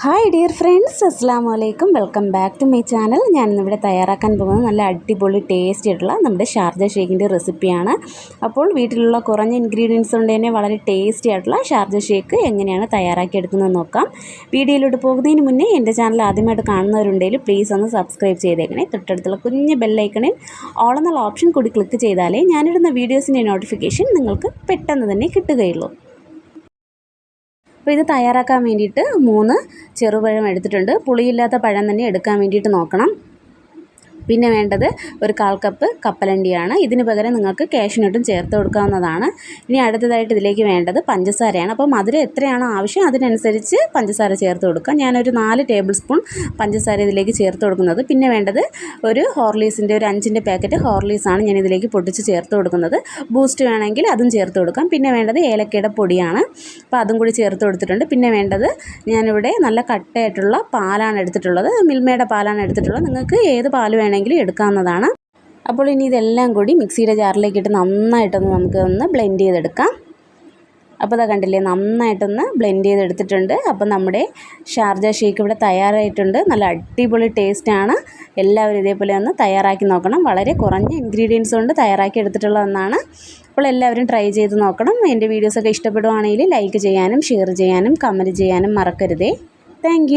Hi dear friends, അസ്സലാമു അലൈക്കും. Welcome back to my channel. ഞാനിന്നിവിടെ തയ്യാറാക്കാൻ പോകുന്നത് നല്ല അടിപൊളി ടേസ്റ്റി ആയിട്ടുള്ള നമ്മുടെ ഷാർജ ഷേക്കിൻ്റെ റെസിപ്പിയാണ്. അപ്പോൾ വീട്ടിലുള്ള കുറഞ്ഞ ഇൻഗ്രീഡിയൻസ് കൊണ്ട് തന്നെ വളരെ ടേസ്റ്റി ആയിട്ടുള്ള ഷാർജ ഷേക്ക് എങ്ങനെയാണ് തയ്യാറാക്കിയെടുക്കുന്നത് നോക്കാം. വീഡിയോയിലോട്ട് പോകുന്നതിന് മുന്നേ എൻ്റെ ചാനൽ ആദ്യമായിട്ട് കാണുന്നവരുണ്ടെങ്കിൽ പ്ലീസ് ഒന്ന് സബ്സ്ക്രൈബ് ചെയ്തേക്കണേ. തൊട്ടടുത്തുള്ള കുഞ്ഞ് ബെല്ലൈക്കണിൽ ഓൾ എന്നുള്ള ഓപ്ഷൻ കൂടി ക്ലിക്ക് ചെയ്താലേ ഞാനിടുന്ന വീഡിയോസിൻ്റെ നോട്ടിഫിക്കേഷൻ നിങ്ങൾക്ക് പെട്ടെന്ന് തന്നെ കിട്ടുകയുള്ളൂ. അപ്പോൾ ഇത് തയ്യാറാക്കാൻ വേണ്ടിയിട്ട് 3 ചെറുപഴം എടുത്തിട്ടുണ്ട്. പുളിയില്ലാത്ത പഴം തന്നെ എടുക്കാൻ വേണ്ടിയിട്ട് നോക്കണം. പിന്നെ വേണ്ടത് ഒരു 1/4 കപ്പ് കപ്പലണ്ടിയാണ്. ഇതിന് പകരം നിങ്ങൾക്ക് കാഷ്യൂനട്ടും ചേർത്ത് കൊടുക്കാവുന്നതാണ്. ഇനി അടുത്തതായിട്ട് ഇതിലേക്ക് വേണ്ടത് പഞ്ചസാരയാണ്. അപ്പോൾ മധുരം എത്രയാണോ ആവശ്യം അതിനനുസരിച്ച് പഞ്ചസാര ചേർത്ത് കൊടുക്കുക. ഞാനൊരു 4 ടേബിൾ സ്പൂൺ പഞ്ചസാര ഇതിലേക്ക് ചേർത്ത് കൊടുക്കുന്നത്. പിന്നെ വേണ്ടത് ഒരു ഹോർലീക്സിൻ്റെ ഒരു 5ൻ്റെ പാക്കറ്റ് ഹോർലീക്സാണ് ഞാൻ ഇതിലേക്ക് പൊട്ടിച്ച് ചേർത്ത് കൊടുക്കുന്നത്. ബൂസ്റ്റ് വേണമെങ്കിൽ അതും ചേർത്ത് കൊടുക്കാം. പിന്നെ വേണ്ടത് ഏലക്കയുടെ പൊടിയാണ്. അപ്പോൾ അതും കൂടി ചേർത്ത് കൊടുത്തിട്ടുണ്ട്. പിന്നെ വേണ്ടത് ഞാനിവിടെ നല്ല കട്ടയായിട്ടുള്ള പാലാണ് എടുത്തിട്ടുള്ളത്. മിൽമയുടെ പാലാണ് എടുത്തിട്ടുള്ളത്. നിങ്ങൾക്ക് ഏത് പാൽ വേണമെങ്കിലും എടുക്കാവുന്നതാണ്. അപ്പോൾ ഇനി ഇതെല്ലാം കൂടി മിക്സിയുടെ ജാറിലേക്ക് ഇട്ട് നന്നായിട്ടൊന്ന് നമുക്ക് ബ്ലെൻഡ് ചെയ്തെടുക്കാം. അപ്പോൾ അതാ കണ്ടില്ലേ, നന്നായിട്ടൊന്ന് ബ്ലെൻഡ് ചെയ്തെടുത്തിട്ടുണ്ട്. അപ്പോൾ നമ്മുടെ ഷാർജ ഷേക്ക് ഇവിടെ തയ്യാറായിട്ടുണ്ട്. നല്ല അടിപൊളി ടേസ്റ്റാണ്. എല്ലാവരും ഇതേപോലെ ഒന്ന് തയ്യാറാക്കി നോക്കണം. വളരെ കുറഞ്ഞ ഇൻഗ്രീഡിയൻസ് കൊണ്ട് തയ്യാറാക്കി എടുത്തിട്ടുള്ള ഒന്നാണ്. അപ്പോൾ എല്ലാവരും ട്രൈ ചെയ്ത് നോക്കണം. എൻ്റെ വീഡിയോസൊക്കെ ഇഷ്ടപ്പെടുവാണെങ്കിൽ ലൈക്ക് ചെയ്യാനും ഷെയർ ചെയ്യാനും കമൻറ്റ് ചെയ്യാനും മറക്കരുതേ. താങ്ക്